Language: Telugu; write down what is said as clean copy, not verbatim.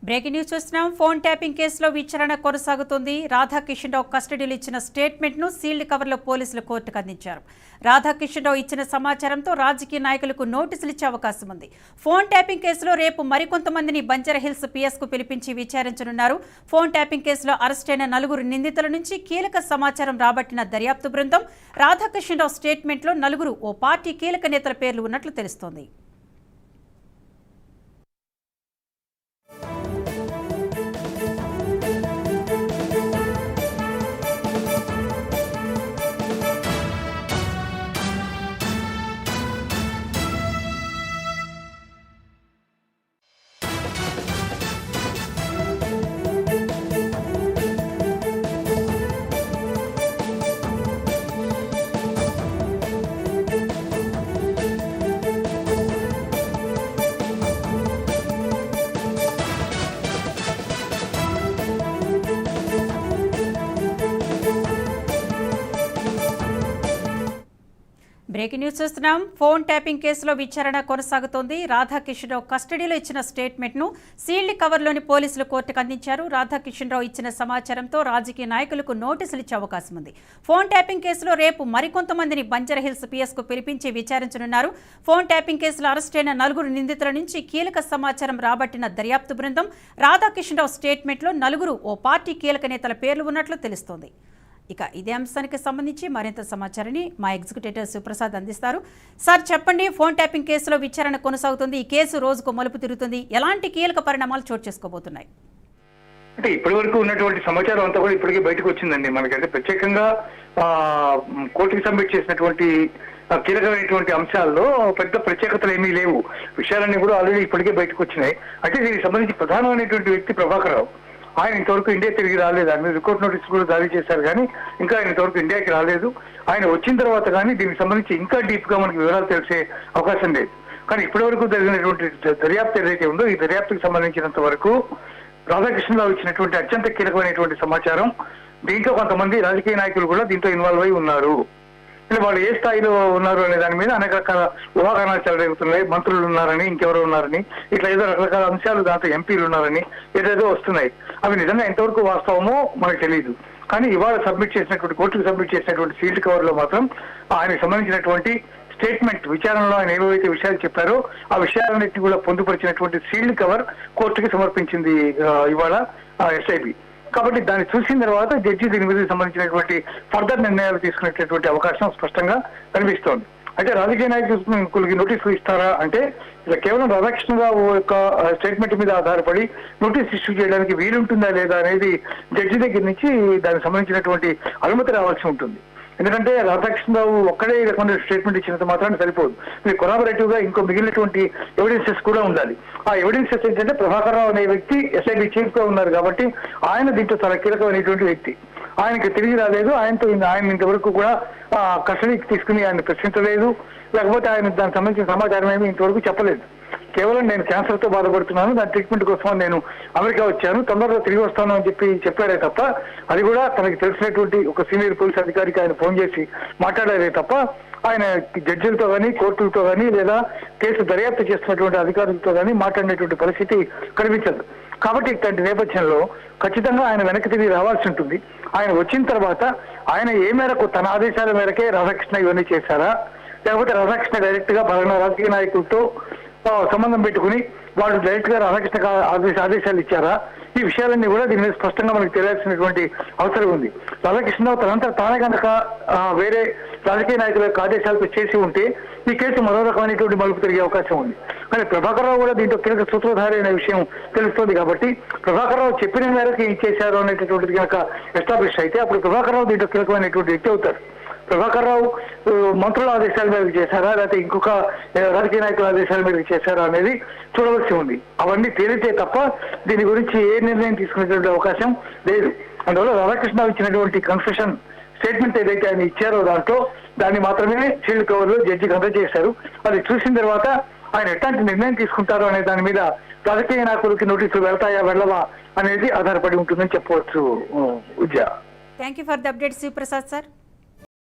బ్రేకింగ్ న్యూస్ చూస్తున్నాం. ఫోన్ ట్యాపింగ్ కేసులో విచారణ కొనసాగుతుంది. రాధాకిషన్ రావు కస్టడీలో ఇచ్చిన స్టేట్మెంట్ ను సీల్డ్ కవర్లో పోలీసులు కోర్టుకు అందించారు. రాధాకిషన్ రావు ఇచ్చిన సమాచారంతో రాజకీయ నాయకులకు నోటీసులు ఇచ్చే అవకాశం ఉంది. ఫోన్ ట్యాపింగ్ కేసులో రేపు మరికొంతమందిని బంజారాహిల్స్ పిఎస్ కు పిలిపించి విచారించనున్నారు. ఫోన్ ట్యాపింగ్ కేసులో అరెస్టైన 4 నిందితుల నుంచి కీలక సమాచారం రాబట్టిన దర్యాప్తు బృందం రాధాకిషన్ రావు స్టేట్మెంట్ లో 4 ఓ పార్టీ కీలక నేతల పేర్లు ఉన్నట్లు తెలుస్తోంది. బ్రేకింగ్ న్యూస్ చూస్తున్నాం. ఫోన్ ట్యాపింగ్ కేసులో విచారణ కొనసాగుతోంది. రాధాకిషన్ రావు కస్టడీలో ఇచ్చిన స్టేట్మెంట్ ను సీల్డ్ కవర్లోని పోలీసులు కోర్టుకు అందించారు. రాధాకిషన్ రావు ఇచ్చిన సమాచారంతో రాజకీయ నాయకులకు నోటీసులు ఇచ్చే అవకాశం ఉంది. ఫోన్ ట్యాపింగ్ కేసులో రేపు మరికొంతమందిని బంజారాహిల్స్ పిఎస్ కు పిలిపించి విచారించనున్నారు. ఫోన్ ట్యాపింగ్ కేసులో అరెస్టైన 4 నిందితుల నుంచి కీలక సమాచారం రాబట్టిన దర్యాప్తు బృందం రాధాకిషన్ రావు స్టేట్మెంట్ లో 4 ఓ పార్టీ కీలక నేతల పేర్లు ఉన్నట్లు తెలుస్తోంది. ఇక ఇదే అంశానికి సంబంధించి మరింత సమాచారాన్ని మా ఎగ్జిక్యూటివ్ శివప్రసాద్ అందిస్తారు. సార్ చెప్పండి, ఫోన్ ట్యాపింగ్ కేసులో విచారణ కొనసాగుతుంది. ఈ కేసు రోజుకు మలుపు తిరుగుతుంది. ఎలాంటి కీలక పరిణామాలు చోటు చేసుకోబోతున్నాయి? అంటే ఇప్పటి వరకు ఉన్నటువంటి సమాచారం అంతా కూడా ఇప్పటికే బయటకు వచ్చిందండి. మనకంటే ప్రత్యేకంగా కోర్టుకి సబ్మిట్ చేసినటువంటి కీలకమైనటువంటి అంశాల్లో పెద్ద ప్రత్యేకతలు ఏమీ లేవు. విషయాలన్నీ కూడా ఆల్రెడీ ఇప్పటికే బయటకు వచ్చినాయి. అంటే దీనికి సంబంధించి ప్రధానమైనటువంటి వ్యక్తి ప్రభాకర్ రావు. ఆయన ఇంతవరకు ఇండియా తిరిగి రాలేదు. ఆయన రికార్డ్ నోటీస్ కూడా జారీ చేశారు, కానీ ఇంకా ఆయన ఇంతవరకు ఇండియాకి రాలేదు. ఆయన వచ్చిన తర్వాత కానీ దీనికి సంబంధించి ఇంకా డీప్ గా మనకి వివరాలు తెలిసే అవకాశం లేదు. కానీ ఇప్పటి వరకు జరిగినటువంటి దర్యాప్తు ఏదైతే ఉందో ఈ దర్యాప్తుకు సంబంధించినంత వరకు రాధాకృష్ణరావు ఇచ్చినటువంటి అత్యంత కీలకమైనటువంటి సమాచారం. దీంట్లో కొంతమంది రాజకీయ నాయకులు కూడా దీంట్లో ఇన్వాల్వ్ అయి ఉన్నారు. వాళ్ళు ఏ స్థాయిలో ఉన్నారు అనే దాని మీద అనేక రకాల ఊహాగానాలు చెలరేగుతున్నాయి. మంత్రులు ఉన్నారని, ఇంకెవరో ఉన్నారని, ఇట్లా ఏదో రకరకాల అంశాలు, దాంట్లో ఎంపీలు ఉన్నారని ఏదేదో వస్తున్నాయి. అవి నిజంగా ఎంతవరకు వాస్తవమో మనకు తెలియదు. కానీ ఇవాళ కోర్టుకు సబ్మిట్ చేసినటువంటి సీల్డ్ కవర్ లో మాత్రం ఆయనకు సంబంధించినటువంటి స్టేట్మెంట్, విచారణలో ఆయన ఏవైతే విషయాలు చెప్పారో ఆ విషయాలన్నింటినీ కూడా పొందుపరిచినటువంటి సీల్డ్ కవర్ కోర్టుకి సమర్పించింది ఇవాళ ఎస్ఐబి. కాబట్టి దాన్ని చూసిన తర్వాత జడ్జి దీని మీద సంబంధించినటువంటి ఫర్దర్ నిర్ణయాలు తీసుకునేటటువంటి అవకాశం స్పష్టంగా కనిపిస్తోంది. అయితే రాజకీయ నాయకులకి నోటీసులు ఇస్తారా అంటే ఇలా కేవలం రాధాకృష్ణరావు యొక్క స్టేట్మెంట్ మీద ఆధారపడి నోటీస్ ఇష్యూ చేయడానికి వీలుంటుందా లేదా అనేది జడ్జి దగ్గర నుంచి దానికి సంబంధించినటువంటి అనుమతి రావాల్సి ఉంటుంది. ఎందుకంటే రాధాకృష్ణరావు ఒక్కడే రకమైన స్టేట్మెంట్ ఇచ్చినంత మాత్రాన్ని సరిపోదు. మీరు కొలాబరేటివ్ గా ఇంకో మిగిలినటువంటి ఎవిడెన్సెస్ కూడా ఉండాలి. ఆ ఎవిడెన్సెస్ ఏంటంటే ప్రభాకర్ రావు అనే వ్యక్తి ఎస్ఐబి చీఫ్ గా ఉన్నారు కాబట్టి ఆయన దీంట్లో చాలా కీలకమైనటువంటి వ్యక్తి. ఆయనకి తిరిగి రాలేదు. ఆయన ఇంతవరకు కూడా కస్టడీకి తీసుకుని ఆయన ప్రశ్నించలేదు. లేకపోతే ఆయన దానికి సంబంధించిన సమాచారం ఏమి ఇంతవరకు చెప్పలేదు. కేవలం నేను క్యాన్సర్ తో బాధపడుతున్నాను, దాని ట్రీట్మెంట్ కోసం నేను అమెరికా వచ్చాను, తొందరగా తిరిగి వస్తాను అని చెప్పారే తప్ప, అది కూడా తనకి తెలిసినటువంటి ఒక సీనియర్ పోలీస్ అధికారికి ఆయన ఫోన్ చేసి మాట్లాడారే తప్ప ఆయన జడ్జిలతో కానీ, కోర్టులతో కానీ, లేదా కేసు దర్యాప్తు చేస్తున్నటువంటి అధికారులతో కానీ మాట్లాడినటువంటి పరిస్థితి కనిపించదు. కాబట్టి ఇట్లాంటి నేపథ్యంలో ఖచ్చితంగా ఆయన వెనక్కి తిరిగి రావాల్సి ఉంటుంది. ఆయన వచ్చిన తర్వాత ఆయన ఏ మేరకు తన ఆదేశాల మేరకే రాధాకృష్ణ ఇవన్నీ చేశారా, లేకపోతే రాధాకృష్ణ డైరెక్ట్ గా రాజకీయ నాయకులతో సంబంధం పెట్టుకుని వాళ్ళు డైరెక్ట్ గా రాధాకృష్ణ ఆదేశాలు ఇచ్చారా, ఈ విషయాలన్నీ కూడా దీని మీద స్పష్టంగా మనకు తెలియాల్సినటువంటి అవసరం ఉంది. రాధాకృష్ణరావు తనంతా తానే కనుక వేరే రాజకీయ నాయకుల యొక్క ఆదేశాలతో చేసి ఉంటే ఈ కేసు మరో రకమైనటువంటి మలుపు తిరిగే అవకాశం ఉంది. కానీ ప్రభాకర్ రావు కూడా దీంట్లో కీలక సూత్రధారి అనే విషయం తెలుస్తోంది కాబట్టి ప్రభాకర్ రావు చెప్పిన మేరకు ఏం చేశారు అనేటటువంటిది కనుక ఎస్టాబ్లిష్ అయితే అప్పుడు ప్రభాకర్ రావు దీంట్లో కీలకమైనటువంటి వ్యక్తి అవుతారు. ప్రభాకర్ రావు మంత్రుల ఆదేశాల మేరకు చేశారా లేకపోతే ఇంకొక రాజకీయ నాయకుల ఆదేశాల మేరకు చేశారా అనేది చూడవలసి ఉంది. అవన్నీ తేలితే తప్ప దీని గురించి ఏ నిర్ణయం తీసుకునేటువంటి అవకాశం లేదు. అందువల్ల రాధాకృష్ణ ఇచ్చినటువంటి కన్ఫెషన్ స్టేట్మెంట్ ఏదైతే ఆయన ఇచ్చారో దాన్ని మాత్రమే సీల్డ్ కవర్ లో జడ్జికి అందజేశారు. అది చూసిన తర్వాత ఆయన ఎట్లాంటి నిర్ణయం తీసుకుంటారో అనే దాని మీద రాజకీయ నాయకులకి నోటీసులు వెళ్తాయా వెళ్ళవా అనేది ఆధారపడి ఉంటుందని చెప్పవచ్చు. విద్య. Thank you for the update Shivaprasad sir.